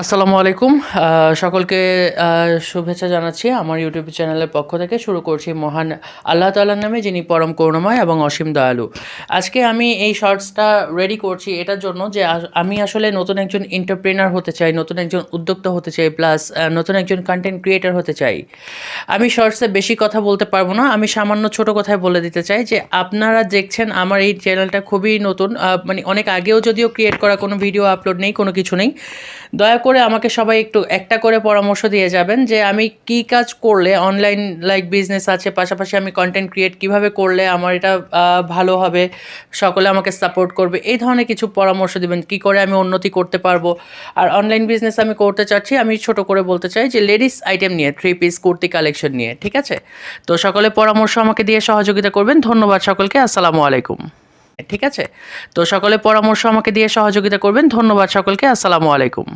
আসসালামু আলাইকুম। সকলকে শুভেচ্ছা জানাচ্ছি আমার ইউটিউব চ্যানেলের পক্ষ থেকে। শুরু করছি মহান আল্লাহ তাআলার নামে, যিনি পরম করুণাময় এবং অসীম দয়ালু। আজকে আমি এই শর্টসটা রেডি করছি এটার জন্য যে আমি আসলে নতুন একজন এন্টারপ্রেনার হতে চাই, নতুন একজন উদ্যোক্তা হতে চাই, প্লাস নতুন একজন কন্টেন্ট ক্রিয়েটর হতে চাই। আমি শর্টসে বেশি কথা বলতে পারবো না, আমি সামান্য ছোট কথায় বলে দিতে চাই যে আপনারা দেখছেন আমার এই চ্যানেলটা খুবই নতুন, মানে অনেক আগেও যদিও ক্রিয়েট করা, কোনো ভিডিও আপলোড নেই, কোনো কিছু নেই। দয়া করে আমাকে সবাই একটু একটা করে পরামর্শ দিয়ে যাবেন যে আমি কী কাজ করলে, অনলাইন লাইক বিজনেস আছে, পাশাপাশি আমি কন্টেন্ট ক্রিয়েট কীভাবে করলে আমার এটা ভালো হবে, সকলে আমাকে সাপোর্ট করবে, এই ধরনের কিছু পরামর্শ দিবেন, কী করে আমি উন্নতি করতে পারবো। আর অনলাইন বিজনেস আমি করতে চাচ্ছি, আমি ছোট করে বলতে চাই যে লেডিস আইটেম নিয়ে, 3 পিস কুর্তি কালেকশন নিয়ে, ঠিক আছে? তো সকলে পরামর্শ আমাকে দিয়ে সহযোগিতা করবেন। ধন্যবাদ সকলকে। আসসালামু আলাইকুম। ঠিক আছে? তো সকলে পরামর্শ আমাকে দিয়ে সহযোগিতা করবেন। ধন্যবাদ সকলকে। আসসালামু আলাইকুম।